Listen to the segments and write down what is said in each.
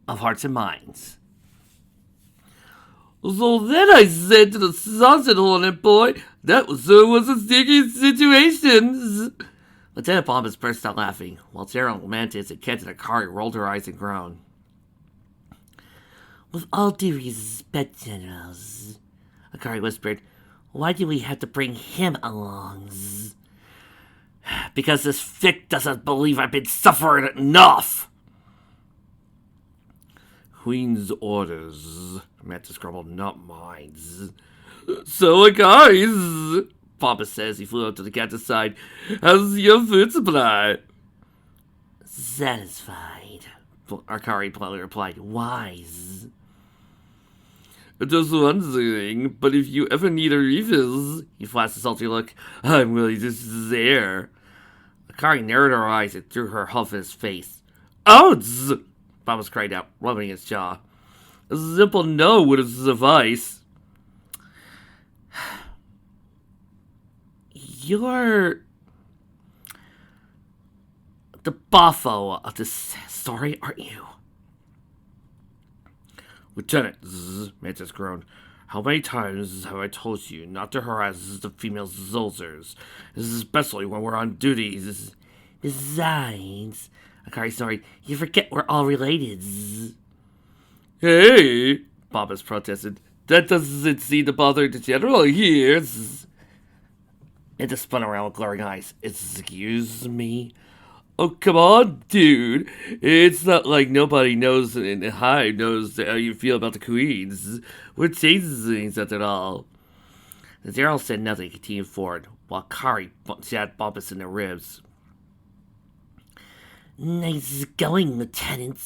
of Hearts and Minds. So then I said to the sausage hornet boy, that was a sticky situation. Lieutenant Bombas burst out laughing, while Daryl, Mantis, and Captain Akari rolled her eyes and groaned. With all due respect, Generals, Akari whispered, why do we have to bring him along? Because this Vic doesn't believe I've been suffering enough. Queen's orders, Mantis grumbled, not mine. So, guys, Papa says he flew up to the captain's side. How's your food supply? Satisfied, Akari politely replied. Wise. Just wondering, but if you ever need a refill, he flashed a salty look. I'm really just there. Akari narrowed her eyes and threw her huff in his face. Ouch! Bombas cried out, rubbing his jaw. A simple no would have sufficed. You're the Boffo of this story, aren't you? Lieutenant, Mantis groaned. How many times have I told you not to harass the female Zolzers, especially when we're on duty? Besides, Akari snorted, you forget we're all related. Hey, Bombas protested. That doesn't seem to bother the general here. Mantis spun around with glaring eyes. Excuse me? Oh, come on, dude. It's not like nobody knows in the hive knows how you feel about the queens. What changes things at all? The Daryl said nothing, continued forward, while Kari jabbed Bombas in the ribs. Nice going, Lieutenant,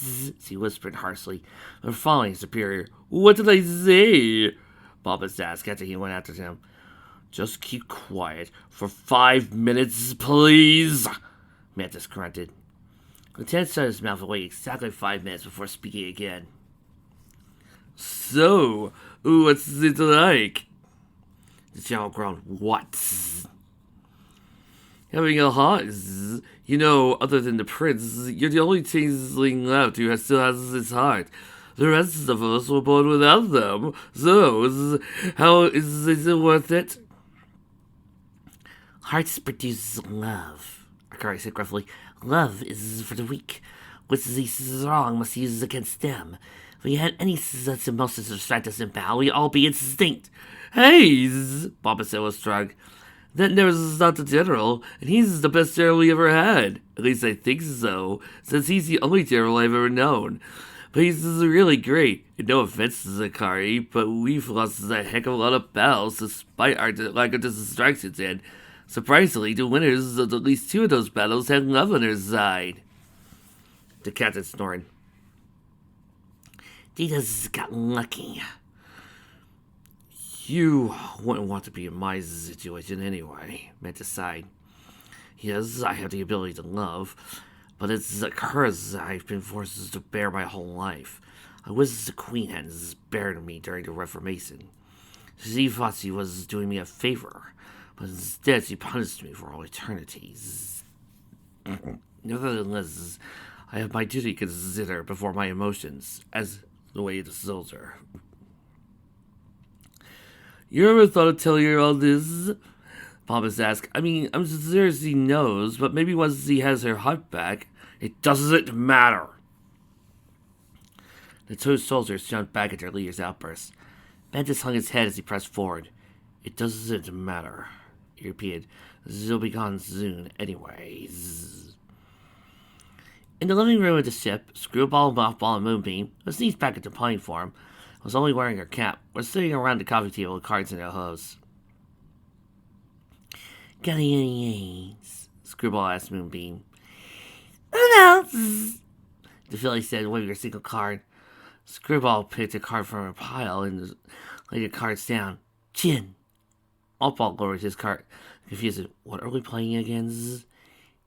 she whispered harshly, her following superior. What did I say? Bombas asked after he went after him. Just keep quiet for 5 minutes, please, Mantis grunted. Lieutenant shut his mouth and waited exactly 5 minutes before speaking again. So, what's it like? The general groaned. What? Having a heart, other than the prince, you're the only changeling left who still has his heart. The rest of us were born without them. So, how is it worth it? Hearts produce love, Akari said gruffly. Love is for the weak, which the strong must use against them. If we had any such emotions to distract us in battle, we'd all be extinct. Hey, Bombas said with shrug. That never's not the general, and he's the best general we ever had. At least I think so, since he's the only general I've ever known. But he's really great, and no offense to Zakari, but we've lost a heck of a lot of battles despite our lack of distractions, and surprisingly, the winners of at least 2 of those battles had love on their side. The captain snored. Dita's got lucky. You wouldn't want to be in my situation anyway, Mantis sighed. Yes, I have the ability to love, but it's a curse I've been forced to bear my whole life. I wish the Queen hadn't spared me during the Reformation. She thought she was doing me a favor, but instead she punished me for all eternities. Nevertheless, I have my duty to consider before my emotions, as the way the soldier. You ever thought of telling her all this? Bombas asked. I mean, I'm sure she knows, but maybe once she has her heart back, it doesn't matter. The 2 soldiers jumped back at their leader's outburst. Mantis hung his head as he pressed forward. It doesn't matter, he repeated. She'll be gone soon, anyways. In the living room of the ship, Screwball, Mothball, and Moonbeam, who sneezed back into pine form, was only wearing her cap, were sitting around the coffee table with cards in their hose. Got any aids? Screwball asked Moonbeam. No. The filly said, waving her single card. Screwball picked a card from her pile and laid the cards down. Chin. Mothball lowered his card, confused. What are we playing against?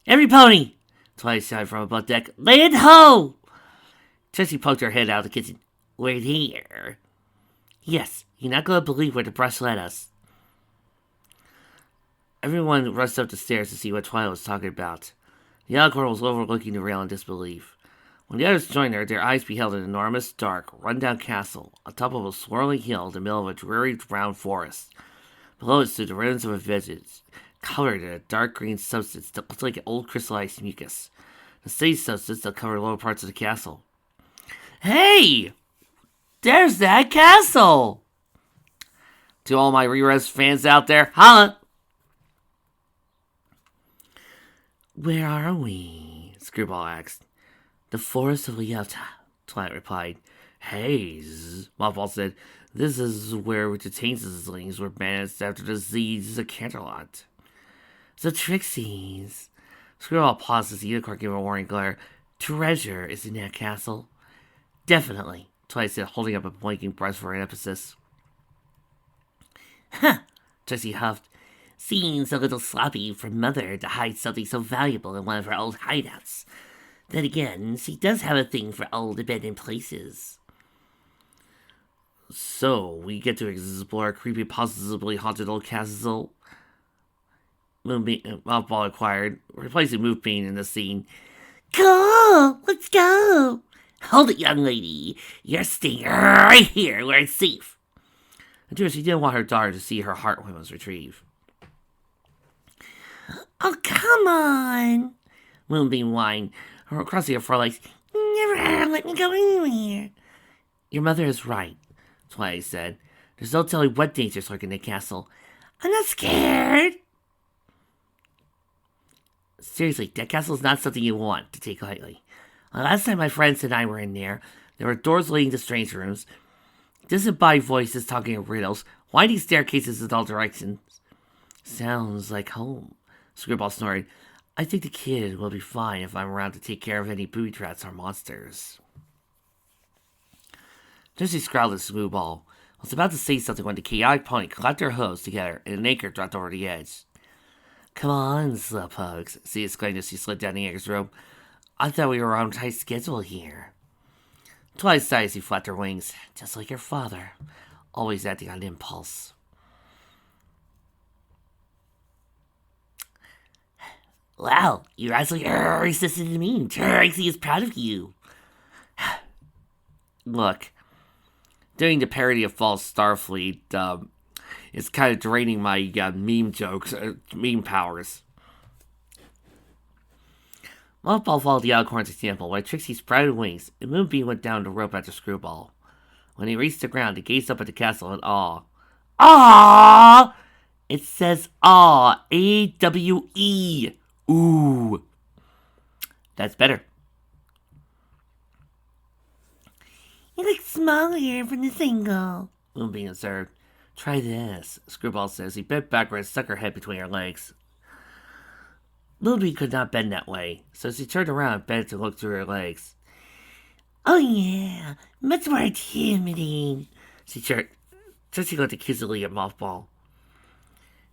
Every pony! Twilight shouted from above deck. Land ho! Jessie poked her head out of the kitchen. We're here. Yes, you're not going to believe where the brush led us. Everyone rushed up the stairs to see what Twilight was talking about. The Alcor was overlooking the rail in disbelief. When the others joined her, their eyes beheld an enormous, dark, run-down castle on top of a swirling hill in the middle of a dreary brown forest. Below it stood the ruins of a village, colored in a dark green substance that looked like old crystallized mucus. The same substance that covered lower parts of the castle. Hey! There's that castle! To all my Re-Res fans out there, holla! Where are we? Screwball asked. The forest of Leota, Twilight replied. Haze, Mothball said. This is where the changelings were banished after the siege of Canterlot. The Trixies. Screwball paused as the unicorn gave a warning glare. Treasure is in that castle. Definitely, Twilight said, holding up a blinking brush for an emphasis. Huh, Trixie huffed. Seems a little sloppy for Mother to hide something so valuable in one of her old hideouts. Then again, she does have a thing for old abandoned places. So, we get to explore a creepy, possibly haunted old castle? Mothball acquired, replacing Moonbeam in the scene. Cool! Let's go! Hold it, young lady. You're staying right here where it's safe. And she didn't want her daughter to see her heart was retrieved. Oh, come on! Moonbeam whined, crossing her forelegs. Never let me go anywhere. Your mother is right, Twilight said. There's no telling what dangers lurk in the castle. I'm not scared. Seriously, that castle is not something you want to take lightly. Last time my friends and I were in there were doors leading to strange rooms, disembodied voices talking in riddles, winding staircases in all directions. Sounds like home, Screwball snorted. I think the kid will be fine if I'm around to take care of any booby traps or monsters. Jessie scowled at Screwball. Was about to say something when the chaotic pony clapped their hooves together and an anchor dropped over the edge. Come on, slowpokes, she exclaimed as she slid down the anchor's rope. I thought we were on a tight schedule here. Twilight sighed as he flapped her wings, just like your father, always acting on impulse. Wow, you're actually resistant to me. Trixie is proud of you. Look, doing the parody of False Starfleet is kind of draining my meme jokes, meme powers. Mothball followed the unicorn's example while Trixie sprouted wings, and Moonbeam went down the rope after Screwball. When he reached the ground, he gazed up at the castle in awe. Aw! It says awe. A-W-E. Ooh. That's better. You look smaller from this angle, Moonbeam observed. Try this, Screwball says. He bent backward and stuck her head between her legs. Moonbeam could not bend that way, so she turned around and bent to look through her legs. Oh yeah, much more intimidating, she chirped. Trixie looked accusingly at Mothball.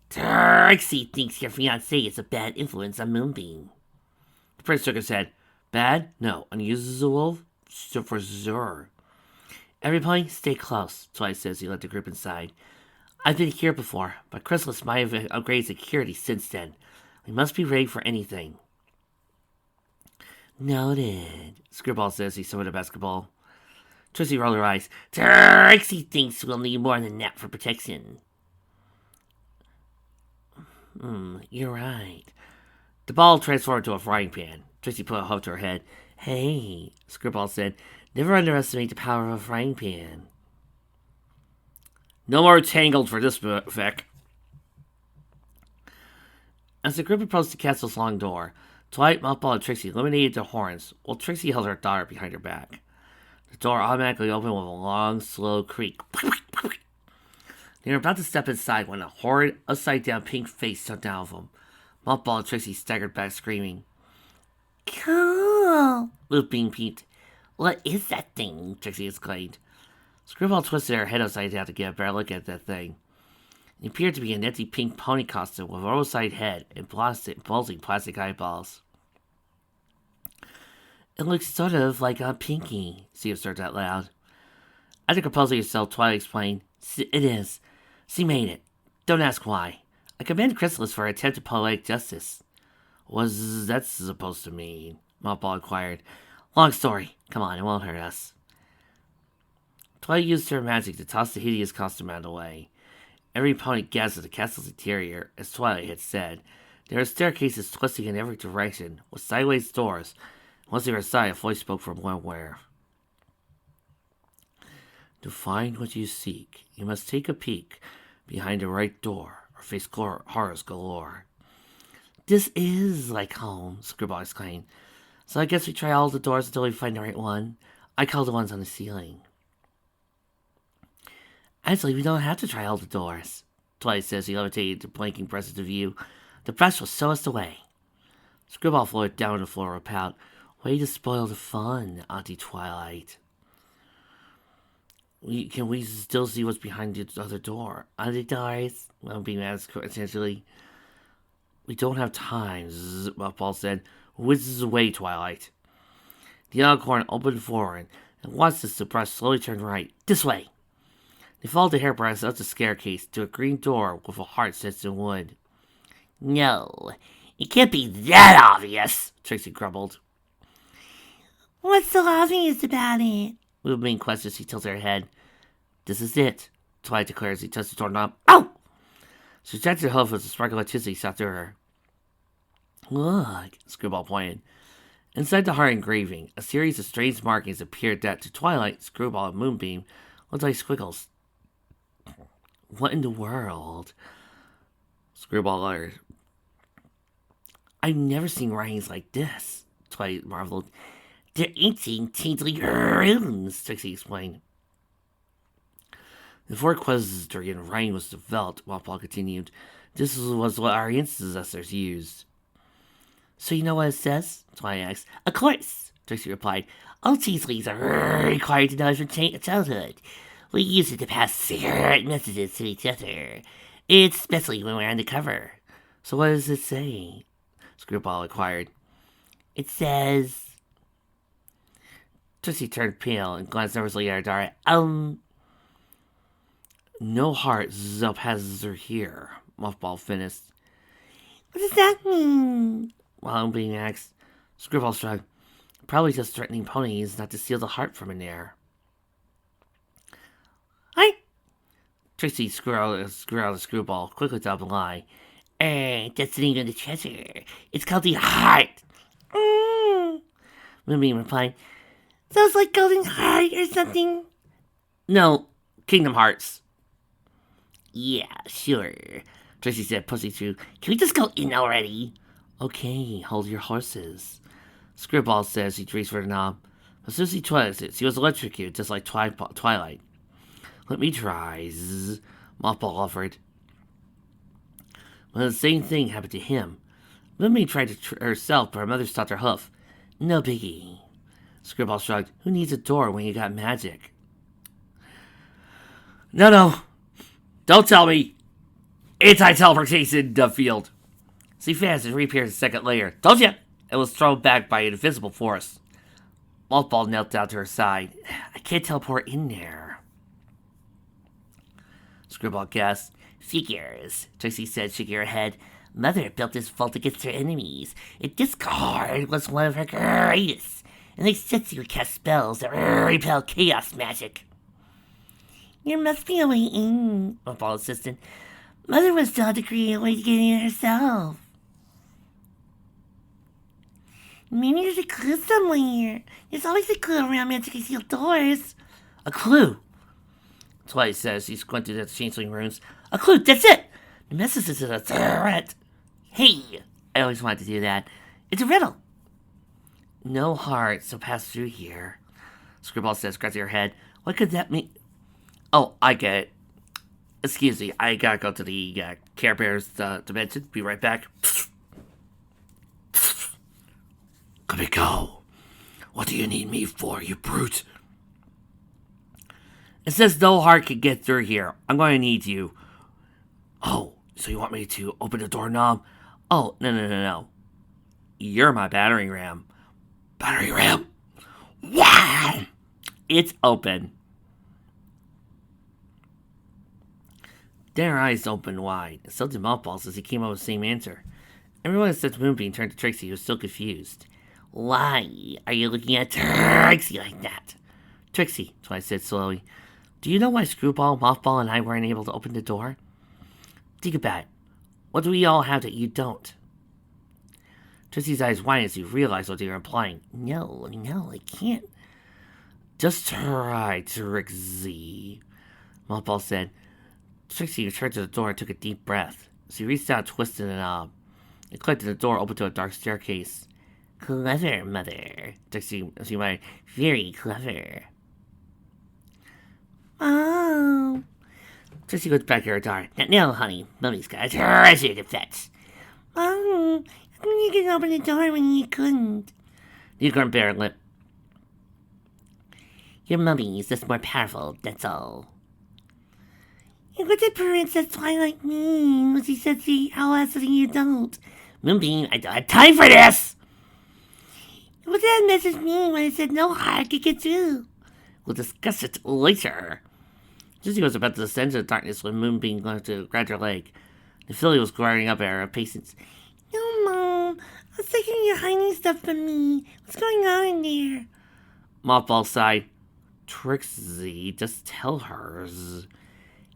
Trixie thinks your fiancé is a bad influence on Moonbeam. The prince shook his head. Bad? No. Unusual? For sure. Everybody, stay close, Twilight says he led the group inside. I've been here before, but Chrysalis might have upgraded security since then. We must be ready for anything. Noted, Screwball says he summoned a basketball. Trixie rolled her eyes. Trixie thinks we'll need more than that for protection. You're right. The ball transformed into a frying pan. Trixie put a hook to her head. Hey, Screwball said, never underestimate the power of a frying pan. No more tangled for this effect. As the group approached the castle's long door, Twilight, Mothball, and Trixie illuminated their horns, while Trixie held her daughter behind her back. The door automatically opened with a long, slow creak. They were about to step inside when a horrid, upside-down pink face jumped out of them. Mothball and Trixie staggered back, screaming. Cool, Moonbeam peeped. What is that thing? Trixie exclaimed. Screwball twisted her head upside down to get a better look at that thing. It appeared to be an empty pink pony costume with an oversized head and bulging plastic eyeballs. It looks sort of like a Pinky, she observed out loud. After composing herself, Twilight explained, It is. She made it. Don't ask why. I commend Chrysalis for her attempt to poetic justice. What's that supposed to mean? Mothball inquired. Long story. Come on, it won't hurt us. Twilight used her magic to toss the hideous costume out of the way. Every opponent gathered the castle's interior, as Twilight had said. There were staircases twisting in every direction, with sideways doors. Once they were inside, a voice spoke from nowhere. To find what you seek, you must take a peek behind the right door, or face horrors galore. This is like home, Screwball exclaimed. So I guess we try all the doors until we find the right one. I call the ones on the ceiling. Actually, we don't have to try all the doors, Twilight says he levitated the blinking presence of view. The brush will show us the way. Screwball floated down on the floor with a pout. Way to spoil the fun, Auntie Twilight. Can we still see what's behind the other door? Auntie Doris? Moonbeam asked essentially. We don't have time, Paul said. Which is the way, Twilight? The unicorn opened forward, and watched the brush slowly turn right. This way! They followed the hairbrush up the staircase to a green door with a heart set in wood. No, it can't be that obvious, Trixie grumbled. What's so obvious about it? Moonbeam questioned as she tilted her head. This is it, Twilight declared as he touched the doorknob. Oh! She scratched her hoof as a spark of electricity shot through her. Look, Screwball pointed. Inside the heart engraving, a series of strange markings appeared that, to Twilight, Screwball, and Moonbeam, looked like squiggles. What in the world? Screwball uttered. I've never seen writings like this, Twilight marveled. They're ancient, tingly runes, Trixie explained. Before equestrian writing was developed, Paul continued, this was what our ancestors used. So you know what it says? Twilight asked. Of course, Trixie replied. All changelings are required to know from childhood. We use it to pass secret messages to each other, especially when we're undercover. So what does it say? Screwball inquired. It says... Trixie turned pale and glanced nervously at her daughter. No heart Zelpazzer here, Mothball finished. What does that mean? While being asked, Screwball shrugged. Probably just threatening ponies not to steal the heart from an heir. Trixie screwed out the Screwball, quickly dropped a lie. That's the name of the treasure. It's called the heart. Moonbeam replied. Sounds like Golden Heart or something. No, Kingdom Hearts. Yeah, sure, Trixie said, pushing through. Can we just go in already? Okay, hold your horses. Screwball says he reached for the knob. As soon as he twists it, she was electrocuted, just like Twilight. Let me try, Mothball offered. Well, the same thing happened to him. Moonbeam tried to herself, but her mother stopped her hoof. No biggie. Screwball shrugged. Who needs a door when you got magic? No. Don't tell me. Anti-teleportation, Duffield. See fast and reappeared a second later. Told ya! It was thrown back by an invisible force. Mothball knelt down to her side. I can't teleport in there. Screwball gasped. Figures, Trixie said, shaking her head. Mother built this vault against her enemies. This card was one of her greatest. And they said she would cast spells that repel chaos magic. There must be a way in, Mothball insisted. Mother was told to create a way to get in herself. Maybe there's a clue somewhere. There's always a clue around magically sealed doors. A clue? Twilight says he squinted at the changeling runes. A clue, that's it! The message is a threat. Hey, I always wanted to do that. It's a riddle. No heart, so pass through here. Screwball says, scratching her head. What could that mean? Oh, I get it. Excuse me, I gotta go to the Care Bears dimension. Be right back. Come and go. What do you need me for, you brute? It says no heart can get through here. I'm going to need you. Oh, so you want me to open the doorknob? Oh, no. You're my battering ram. Battering ram? Wow! It's open. Then her eyes opened wide, and so did Mothball's as he came up with the same answer. Everyone except Moonbeam turned to Trixie, who was still confused. Why are you looking at Trixie like that? Trixie, Twilight said slowly, do you know why Screwball, Mothball, and I weren't able to open the door? Think about it. What do we all have that you don't? Trixie's eyes widened as he realized what they were implying. No, I can't. Just try, Trixie, Mothball said. Trixie returned to the door and took a deep breath. She reached out, twisted the knob. It clicked and the door opened to a dark staircase. Clever, Mother, Trixie muttered. Very clever. Oh. Trixie looked back at her daughter. No, honey, Mummy's got a treasure to fetch. Oh, how come you can open the door when you couldn't? The unicorn bit her lip. Your mummy is just more powerful, that's all. And what did Princess Twilight mean when she said she has something you don't? Moonbeam, I don't have time for this! What did that message mean when it said no heart could get through? We'll discuss it later. Trixie was about to descend to the darkness when Moonbeam grabbed her leg. The filly was glaring up at her, impatient. No, Mom. I was thinking you're hiding stuff from me. What's going on in there? Mothball sighed. Trixie, just tell her.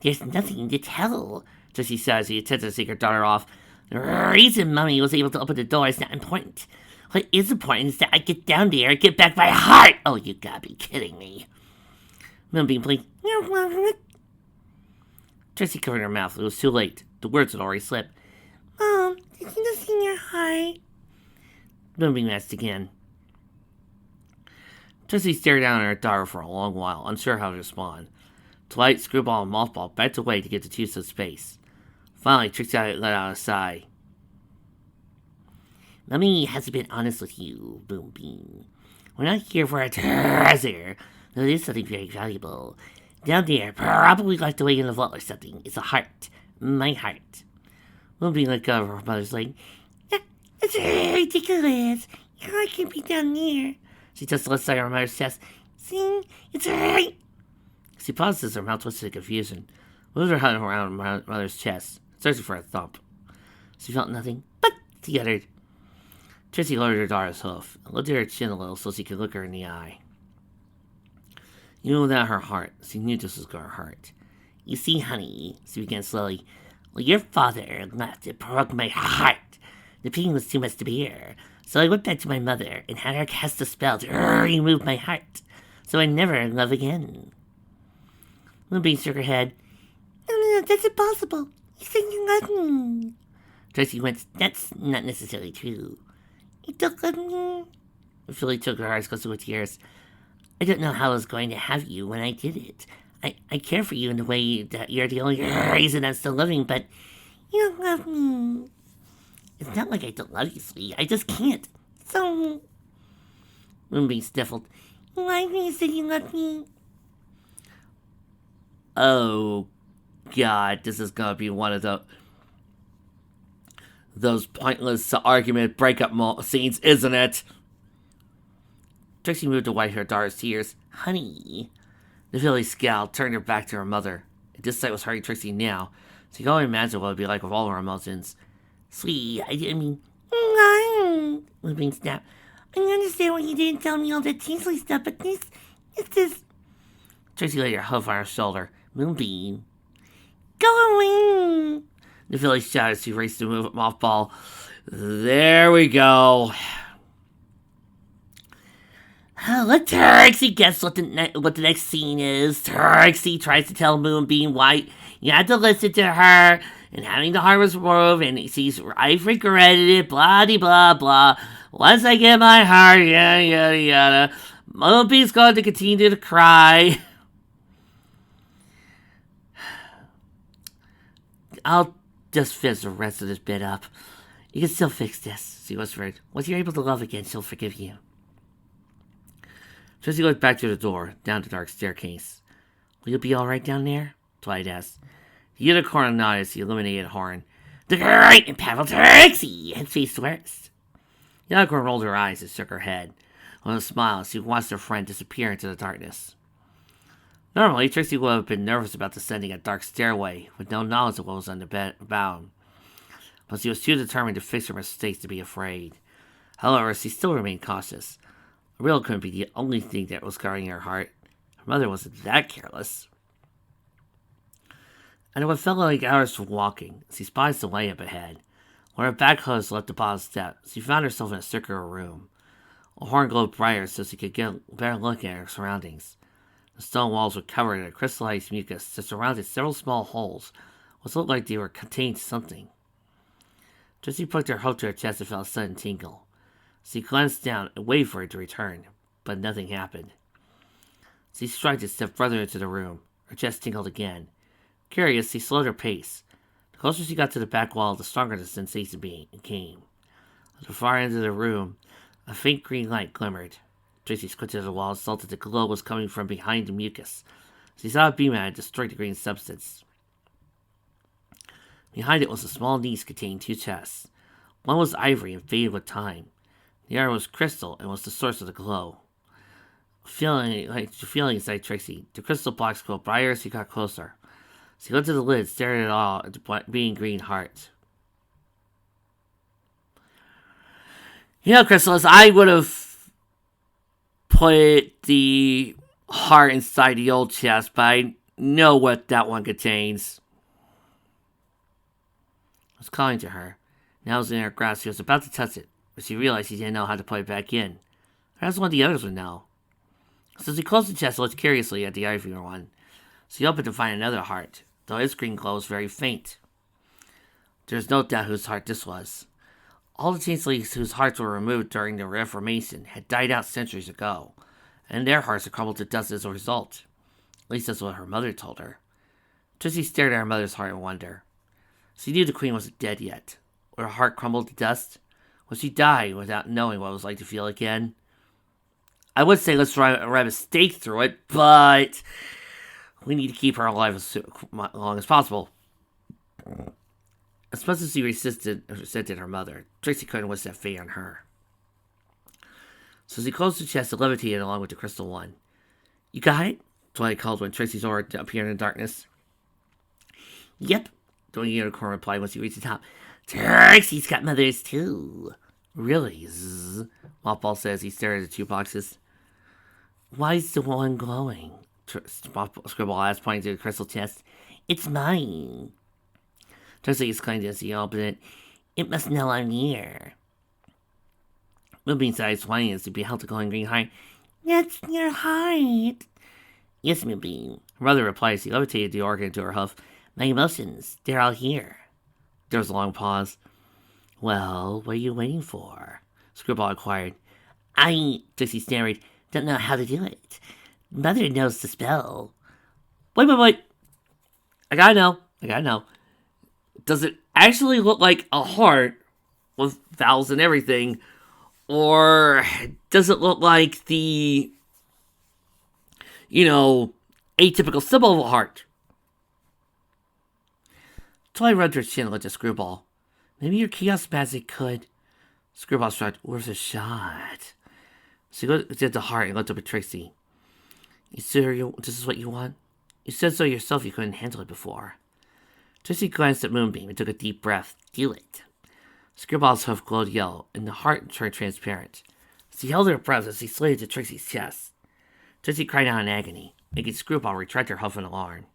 There's nothing to tell, Trixie said as she attempted to take her daughter off. The reason Mummy was able to open the door is not important. What is important is that I get down there and get back my heart. Oh, you gotta be kidding me. Moonbeam blinked. Trixie covered her mouth. It was too late. The words had already slipped. Mom, did you just see your heart? Moonbeam asked again. Trixie stared down at her daughter for a long while, unsure how to respond. Twilight, Screwball, and Mothball backed away to get the two some space. Finally, Trixie let out a sigh. Mummy hasn't been honest with you, Moonbeam. We're not here for a treasure, though it is something very valuable. Down there, probably locked away in the vault or something, is a heart. My heart. Moonbeam let go of her mother's leg. That's ridiculous. Your heart can't be down there. She touched the left side of her mother's chest. See, it's right. She paused as her mouth twisted in confusion. Moved her hand around her mother's chest, searching for a thump. She felt nothing, but she uttered. Trixie lowered her daughter's hoof and lifted her chin a little so she could look her in the eye. Even without her heart, she knew this was going to hurt. You see, honey, she began slowly, well, your father left and broke my heart. The pain was too much to bear, so I went back to my mother and had her cast a spell to remove my heart, so I never love again. Moonbeam shook her head. No, that's impossible. You said you love me. Trixie went, that's not necessarily true. You don't love me? Philly took her eyes close to her tears. I don't know how I was going to have you when I did it. I care for you in the way that you're the only reason I'm still living, but you don't love me. It's not like I don't love you, sweetie. I just can't. So... Moonbeam sniffled. You lied when you said you loved me. Oh, God, this is gonna be one of those pointless argument breakup scenes, isn't it? Trixie moved to wipe her daughter's tears. Honey. The filly scowled, turned her back to her mother. This sight was hurting Trixie now. She could only imagine what it would be like with all her emotions. Sweetie, I didn't mean... Moonbeam snapped. I understand why you didn't tell me all that Tinsley stuff, but this... Trixie laid her hoof on her shoulder. Moonbeam. Go away! The filly shouted as she raced to move Mothball. There we go. Let Trixie guess what the next scene is. Trixie tries to tell Moonbeam why you had to listen to her, and having the heart was removed, and I've regretted it, blah de blah blah. Once I get my heart, yada yada yada. Moonbeam's going to continue to cry. I'll just finish the rest of this bit up. You can still fix this, she whispered. Once you're able to love again, she'll forgive you. Trixie looked back to the door, down the dark staircase. Will you be all right down there? Twilight asked. The unicorn nodded as the illuminated horn. The great and powerful Trixie had faced worse. The unicorn rolled her eyes and shook her head. With a smile, she watched her friend disappear into the darkness. Normally, Trixie would have been nervous about descending a dark stairway with no knowledge of what was on the bound, but she was too determined to fix her mistakes to be afraid. However, she still remained cautious. A riddle couldn't be the only thing that was guarding her heart. Her mother wasn't that careless. And it would felt like hours from walking. She spied the way up ahead. When her back hose left the bottom step, she found herself in a circular room. A horn glowed brighter so she could get a better look at her surroundings. The stone walls were covered in a crystallized mucus that surrounded several small holes, which looked like they were contained something. Jessie put her hope to her chest and felt a sudden tingle. She glanced down and waited for it to return, but nothing happened. She tried to step further into the room. Her chest tingled again. Curious, she slowed her pace. The closer she got to the back wall, the stronger the sensation became. At the far end of the room, a faint green light glimmered. Tracy squinted at the wall and saw that the glow was coming from behind the mucus. She saw a beam had destroyed the green substance. Behind it was a small niche containing two chests. One was ivory and faded with time. The other was crystal and was the source of the glow. Feeling inside Tracy, the crystal blocks glowed brighter as she got closer. She lifted the lid, stared at it all at the beating green heart. You know, Crystallis, I would have put the heart inside the old chest, but I know what that one contains. I was calling to her. Now it was in her grasp. She was about to touch it, but she realized she didn't know how to put it back in. Perhaps one of the others would know. So she closed the chest and looked curiously at the ivory one. She opened to find another heart, though its green glow was very faint. There was no doubt whose heart this was. All the changelings whose hearts were removed during the Reformation had died out centuries ago, and their hearts had crumbled to dust as a result. At least that's what her mother told her. Trissy stared at her mother's heart in wonder. She knew the queen wasn't dead yet. Would her heart crumble to dust? Would she die without knowing what it was like to feel again? I would say let's drive a stake through it, but we need to keep her alive as long as possible. As much as she resented her mother, Tracy couldn't wish that fate on her. So she closed the chest and levitated along with the crystal one. You got it? Twilight called when Tracy's aura appeared in the darkness. Yep, the unicorn replied once he reached the top. Tracy's got mothers too. Really? Zzz, Mothball says he stared at the two boxes. Why is the one glowing? Scribble asked, pointing to the crystal chest. It's mine. Tracy exclaimed as he opened it. It must know I'm here. Moonbeam's eyes widened as he beheld the glowing green heart. That's your heart. Yes, Moonbeam. Her mother replied as he levitated the organ into her hoof. My emotions, they're all here. There was a long pause. Well, what are you waiting for? Screwball inquired. Trixie stammered, don't know how to do it. Mother knows the spell. Wait. I gotta know. Does it actually look like a heart with vowels and everything? Or does it look like the, atypical symbol of a heart? Twilight rubbed her chin and looked at Screwball. Maybe your chaos magic could. Screwball shrugged. Worth a shot. She looked at the heart and looked up at Trixie. You sure this is what you want? You said so yourself you couldn't handle it before. Trixie glanced at Moonbeam and took a deep breath. Do it. Screwball's hoof glowed yellow, and the heart turned transparent. She held her breath as she slid into Trixie's chest. Trixie cried out in agony, making Screwball retract her hoof in alarm.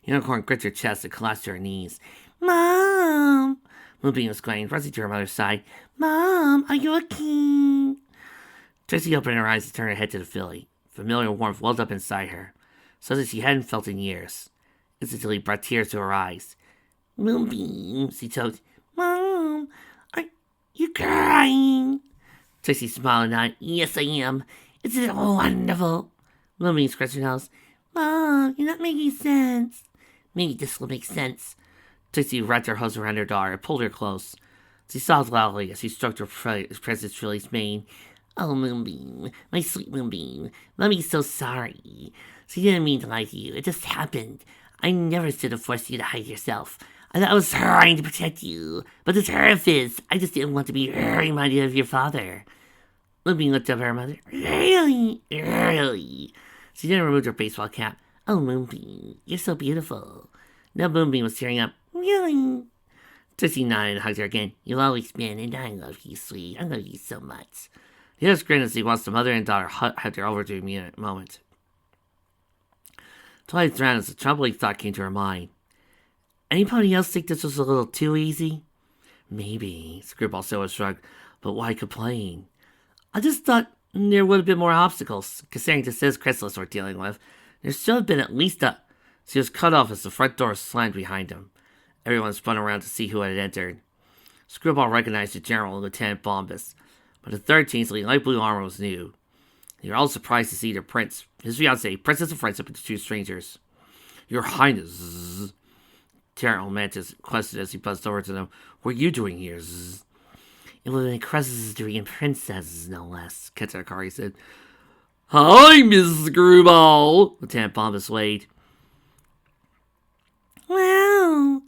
Unicorn gripped her chest and collapsed to her knees. Mom! Moonbeam exclaimed, rushing to her mother's side. Mom, are you okay? Trixie opened her eyes and turned her head to the filly. Familiar warmth welled up inside her, so that she hadn't felt in years. Instantly brought tears to her eyes. Moonbeam, she choked. Mom, are you crying? Trixie smiled and nodded. Yes, I am. Isn't it wonderful? Moonbeam scratched her nose. Mom, you're not making sense. Maybe this will make sense. Trixie wrapped her hose around her daughter and pulled her close. She sobbed loudly as she stroked her precious filly's mane. Oh, Moonbeam, my sweet Moonbeam. Mommy's so sorry. She didn't mean to lie to you. It just happened. I never should have forced you to hide yourself. I thought I was trying to protect you. But the truth is, I just didn't want to be reminded of your father. Moonbeam looked up at her mother. Really? Really? She then removed her baseball cap. Oh, Moonbeam, you're so beautiful. Now Moonbeam was tearing up. Really? Trixie nodded and hugged her again. You've always been, and I love you, sweet. I love you so much. The others grinned as he watched the mother and daughter hug their over to a moment. Twilight frowned as a troubling thought came to her mind. Anybody else think this was a little too easy? Maybe, Screwball said with a shrug, but why complain? I just thought there would have been more obstacles, considering this is Chrysalis we're dealing with. There should have been at least a... She was cut off as the front door slammed behind him. Everyone spun around to see who had entered. Screwball recognized the General and Lieutenant Bombus, but the third team's light blue armor was new. They were all surprised to see their prince, his fiancée, Princess of Friendship, and the two strangers. Your Highness, General Mantis questioned as he buzzed over to them. What are you doing here? It was an equestrian princess, no less, Katakari said. Hi, Miss Screwball, Lieutenant Bombus weighed. Wow,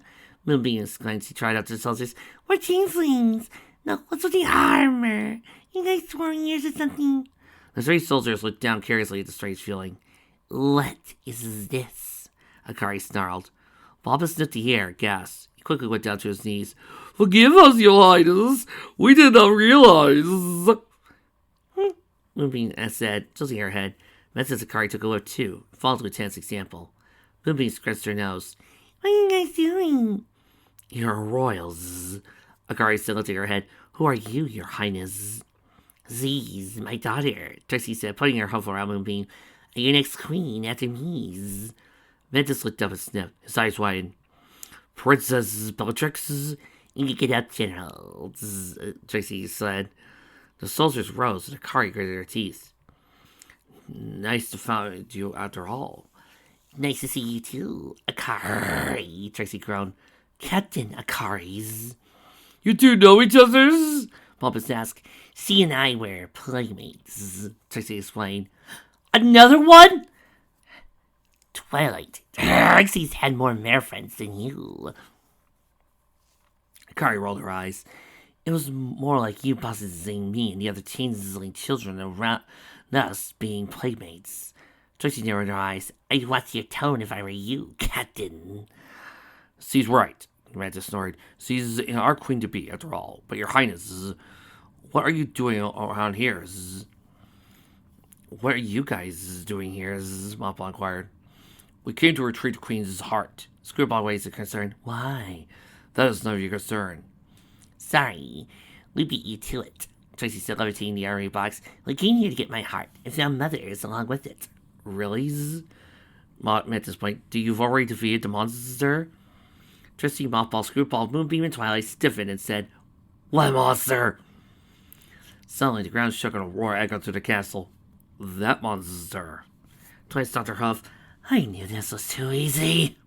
Moonbeam exclaimed as he tried out the soldiers. We're changelings. No, what's with the armor? You guys swearing ears or something? The three soldiers looked down curiously at the strange feeling. What is this? Akari snarled. Bombus sniffed the air, gasped. He quickly went down to his knees. Forgive us, your highness. We did not realize. Moonbeam said, tilting her head. Mrs. Akari took a look too, followed the lieutenant's example. Moonbeam scratched her nose. What are you guys doing? You're royals. Akari said, lifting her head. Who are you, your highness? Z's, my daughter, Trixie said, putting her hoof around Moonbeam. Your next queen after me. Ventus looked up and sniffed, his eyes widened. Princess Bellatrix, you can get up, General, Trixie said. The soldiers rose and Akari gritted her teeth. Nice to find you after all. Nice to see you too, Akari, Trixie groaned. Captain Akari's. You two know each other's? Bombus asked. She and I were playmates, Trixie explained. Another one? Twilight. Trixie's had more mare friends than you. Akari rolled her eyes. It was more like you bossing me and the other changeling children around us being playmates. Trixie narrowed her eyes. I'd watch your tone if I were you, Captain. She's right, Mantis snorted. She's our queen-to-be, after all. But your highness, what are you doing around here? What are you guys doing here? Moppa inquired. We came to retrieve the queen's heart. Screwball raised a concern. Why? That is none of your concern. Sorry, we beat you to it, Trixie said, levitating the armory box. We came here to get my heart, and found Mother's along with it. Really? Mantis blinked. Do you've already defeated the monster? Trixie, Mothball, Screwball, Moonbeam, and Twilight stiffened and said, What monster? Suddenly, the ground shook and a roar echoed through the castle. That monster. Twilight stopped her huff. I knew this was too easy.